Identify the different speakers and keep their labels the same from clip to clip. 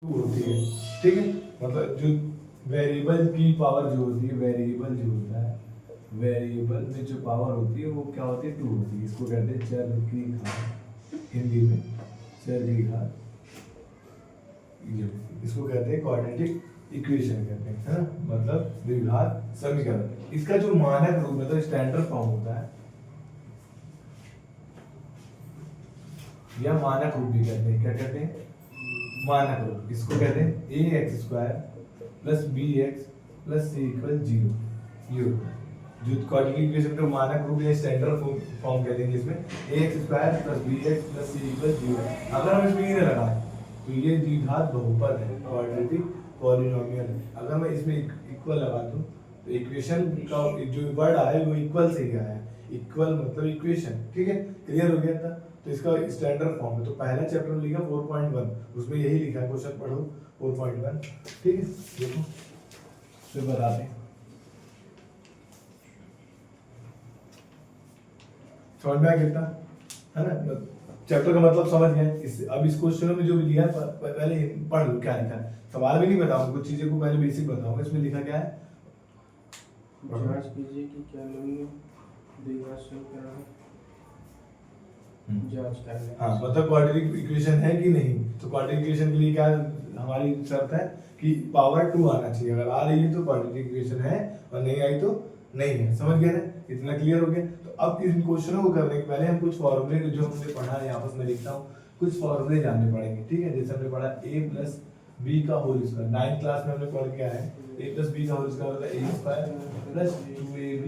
Speaker 1: होती है, ठीक है। मतलब जो वेरिएबल की पावर जो होती है, वेरिएबल जो होता है, वेरिएबल में जो पावर होती है वो क्या होती है, 2 होती है। इसको कहते हैं चर की घात, हिंदी में चर की घात, ये इसको कहते हैं क्वाड्रेटिक इक्वेशन कहते हैं, है ना, मतलब द्विघात समीकरण। इसका जो मानक रूप मतलब स्टैंडर्ड फॉर्म होता है या मानक रूप भी कहते हैं, क्या कहते हैं, मानक रूप। इसको कहते हैं a x square plus b x plus c equal 0। ये होता है जो क्वाड्रेटिक इक्वेशन का मानक रूप या स्टैंडर्ड फॉर्म कहते हैं, जिसमें a x square plus b x plus c equal 0। अगर हम इसमें ये लगा तो ये द्विघात बहुपद है, क्वाड्रेटिक पॉलिनोमियल है। अगर मैं इसमें इक्वल लगा दूं तो इक्वेशन का जो वर्ड आया है वो इक्वल से ही आया है। इक्वल मतलब इक्वेशन, ठीक है, क्लियर हो गया था। तो इसका स्टैंडर्ड फॉर्म है। तो पहला चैप्टर में लिखा 4.1, उसमें यही लिखा है, क्वेश्चन पढ़ो 4.1, ठीक है। देखो फिर बताते हैं, समझ में आ गया है ना, चैप्टर का मतलब समझ गए। अब इस क्वेश्चन में जो भी लिया है पहले पढ़ लो क्या लिखा है। सवाल भी नहीं बताऊंगा, कुछ चीजें को पहले बेसिक बताऊंगा। इसमें लिखा क्या है,
Speaker 2: जांच कीजिए कि क्या निम्न द्विघात समीकरण जांच कर लें।
Speaker 1: हाँ, मतलब क्वाड्रेटिक इक्वेशन है कि नहीं। तो क्वाड्रेटिक इक्वेशन के लिए क्या हमारी शर्त है कि पावर 2 आना चाहिए। अगर आ रही है तो क्वाड्रेटिक इक्वेशन है, और नहीं आई तो नहीं है। समझ गए ना, इतना क्लियर हो गया। तो अब इन क्वेश्चनों को करने के पहले हम कुछ फॉर्मूले जो हमने पढ़ा है आपस में लिखता हूँ, कुछ फॉर्मूले जानने पड़ेंगे, ठीक है। जैसे हमने पढ़ा a प्लस बी का होल स्क्वायर, 9th क्लास में हमने पढ़ क्या है, a प्लस बी का होल स्क्वायर होता है a square plus 2ab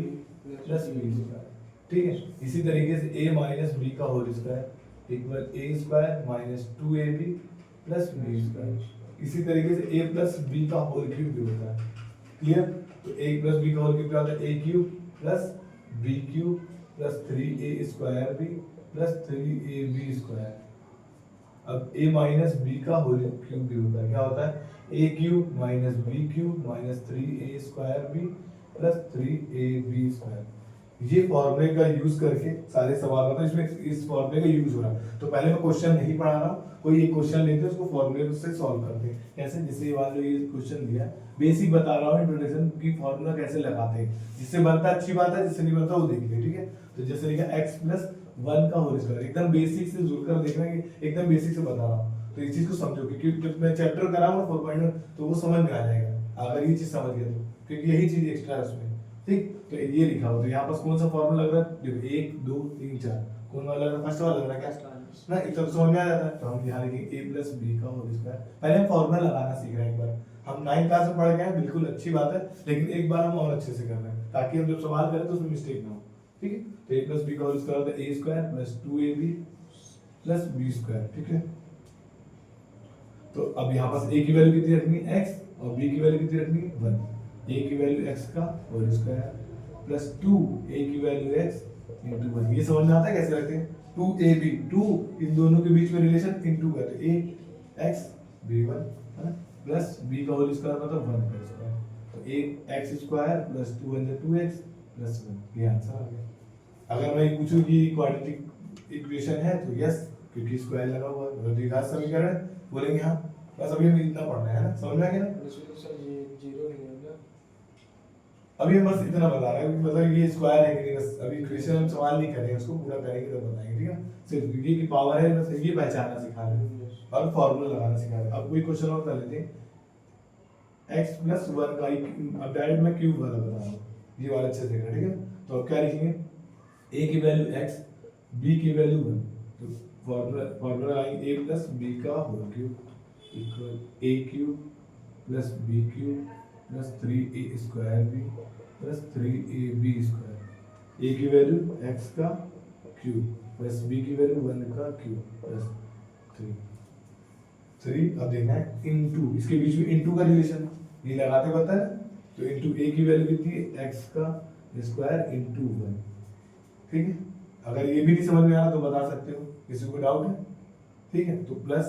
Speaker 1: plus b square, ठीक है। इसी तरीके से a माइनस बी का whole square equal a square minus 2ab plus b square. इसी तरीके से a प्लस बी का होल क्यूब भी होता है, क्लियर। तो a प्लस बी का होल क्यूब क्या होता है, a cube plus b cube plus 3a square b plus 3ab square. अब a माइनस बी का होल क्यूब भी होता है, क्या होता है, a cube minus b cube minus 3a square b plus 3ab square. ये फॉर्मूले का यूज करके सारे सवाल मतलब इसमें इस फॉर्मूले का यूज हो रहा है। तो पहले मैं क्वेश्चन नहीं पढ़ा रहा हूँ, कोई एक क्वेश्चन लेते हैं उसको फॉर्मूले से सॉल्व करते हैं। कैसे, जैसे ये वाला ये क्वेश्चन दिया, बेसिक बता रहा हूँ, इंट्रोडक्शन की फॉर्मूला कैसे लगाते हैं। जिससे बनता है अच्छी बात है, जिससे नहीं बनता वो देख ले, ठीक है। तो जैसे लिखा x प्लस 1 का होल स्क्वायर, एकदम बेसिक से जुड़कर देखना कि एकदम बेसिक से बता रहा हूँ। तो इस चीज को समझो, क्योंकि जब मैं चैप्टर कराऊंगा 4.1 तो वो समझ में आ जाएगा अगर ये चीज समझ गए तो, क्योंकि यही चीज एक्स्ट्रा है उसमें, ठीक। तो ये लिखा हो, तो यहाँ पास कौन सा फॉर्मूला लग रहा है, देखो 1 2 3 4, कौन वाला लग रहा है, फर्स्ट वाला लग रहा है क्या ना, एक तो समझ में आ जाता है। तो हम यहाँ लिखेंगे a प्लस बी का होल स्क्वायर। पहले हम फॉर्मूला लगाना सीख रहे हैं, एक बार हम 9th क्लास में पढ़ गए हैं, बिल्कुल अच्छी बात है, लेकिन एक बार हम और अच्छे से कर रहे हैं ताकि हम जब सवाल करें तो उसमें मिस्टेक ना हो, ठीक है। तो a प्लस बी का होल स्क्वायर होता है a square plus 2ab plus b square, ठीक है। तो अब यहाँ पास a की वैल्यू कितनी रखनी है, x, और b की वैल्यू कितनी रखनी है, 1। a की वैल्यू x का होल स्क्वायर प्लस 2 a की वैल्यू x इंटू 1। ये समझ में आता है कैसे रखते हैं, 2ab, 2 इन दोनों के बीच में रिलेशन इंटू करते हैं, a x b1 है ना, प्लस b का होल स्क्वायर मतलब 1 का स्क्वायर। तो a x square plus 2 1 2x plus 1, ये आंसर आ गया। अगर मैं पूछूं कि क्वाड्रेटिक इक्वेशन है तो यस, क्योंकि स्क्वायर लगा हुआ है, द्विघात समीकरण बोलेंगे हाँ। बस अभी हमें इतना पढ़ना है ना, समझ में आ गया ना।
Speaker 2: सर ये 0 नहीं होगा,
Speaker 1: अभी हम बस इतना बता रहे हैं कि मतलब ये स्क्वायर है कि नहीं, बस अभी इक्वेशन हम सवाल नहीं करेंगे, उसको पूरा करेंगे तो बताएंगे, ठीक है। सिर्फ ये की पावर है, बस ये पहचानना सिखा रहे हैं और फॉर्मूला लगाना सिखा रहे हैं। अब कोई क्वेश्चन और कर लेते हैं, x प्लस 1 का, अब डायरेक्ट मैं क्यूब वाला बता रहा हूँ, ये वाला अच्छे से देखना, ठीक है। तो अब क्या लिखेंगे, a की वैल्यू x, b की वैल्यू 1, तो फॉर्मूला लगाएंगे a प्लस b का whole cube equal a cube plus b cube plus 3a square b plus 3ab square. a की वैल्यू x का क्यूब प्लस b की वैल्यू 1 का cube plus 3। अब देखना है इनटू, इसके बीच में इनटू का रिलेशन ये लगाते पता है। तो इनटू a की वैल्यू कितनी है, x का स्क्वायर इनटू 1, ठीक है। अगर ये भी नहीं समझ में आ रहा तो बता सकते हो, किसी को डाउट है, ठीक है। तो प्लस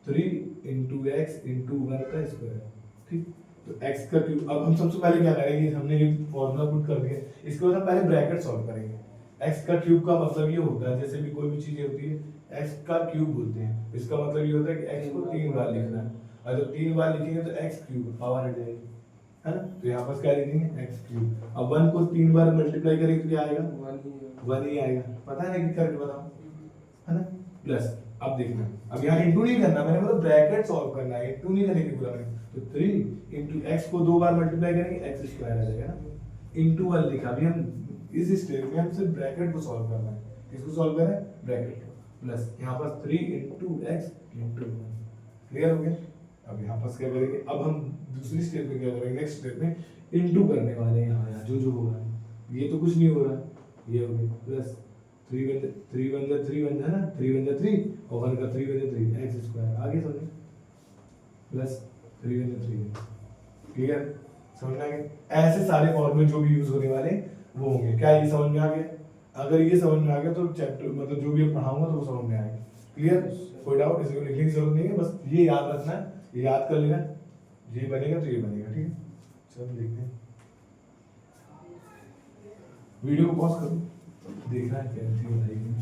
Speaker 1: 3 इंटू एक्स इंटू 1 का स्क्वायर, ठीक। तो x का क्यूब, अब हम सबसे पहले क्या करेंगे, हमने ये फॉर्मूला पुट कर दिया, इसके बाद हम पहले ब्रैकेट सॉल्व करेंगे। x का क्यूब का मतलब ये होता है, जैसे भी कोई भी चीज होती है x का क्यूब बोलते हैं, इसका मतलब ये होता है कि x को 3 बार लिखना है। और जब 3 बार लिखेंगे तो एक्स क्यूब पावर हट जाएगी, है ना। तो यहाँ पर क्या लिखेंगे एक्स क्यूब। अब 1 को 3 बार मल्टीप्लाई करेंगे तो क्या आएगा, 1 ही आएगा। पता है कि करके बताओ, है ना। प्लस अब देखना, अब यहाँ इंटू नहीं करना, मैंने बोला ब्रैकेट सॉल्व करना है, इंटू नहीं करने की बोला मैंने। तो 3 इंटू एक्स को 2 बार मल्टीप्लाई करेंगे एक्स स्क्वायर आ जाएगा ना, इंटू 1 लिखा। अभी हम इस स्टेप में हम सिर्फ ब्रैकेट को सॉल्व करना है। किसको सॉल्व करें, ब्रैकेट को। प्लस यहाँ पर 3 इंटू एक्स इंटू 1, क्लियर हो गया। अब यहाँ पर क्या करेंगे, अब हम दूसरी स्टेप में क्या करेंगे, नेक्स्ट स्टेप में इंटू करने वाले हैं। यहाँ जो जो हो रहा है, ये तो कुछ नहीं हो रहा, ये हो गया प्लस 3 बन 3 बन है ना, 3 बन 3 और 1 का 3 बन 3 एक्स स्क्वायर। आगे समझे, प्लस 3 बन 3, क्लियर, समझ में आ गया। ऐसे सारे फॉर्मूले जो भी यूज होने वाले वो होंगे। क्या ये समझ में आ गया? अगर ये समझ में आ गया तो चैप्टर मतलब जो भी मैं पढ़ाऊंगा तो वो समझ में आएगा। क्लियर, कोई डाउट इसमें लिखने की जरूरत नहीं है, बस ये याद रखना है, ये याद कर लेना, ये बनेगा तो ये बनेगा, ठीक है। चलो देखते हैं, वीडियो को पॉज करो, देखना है कैसे बनाएगी।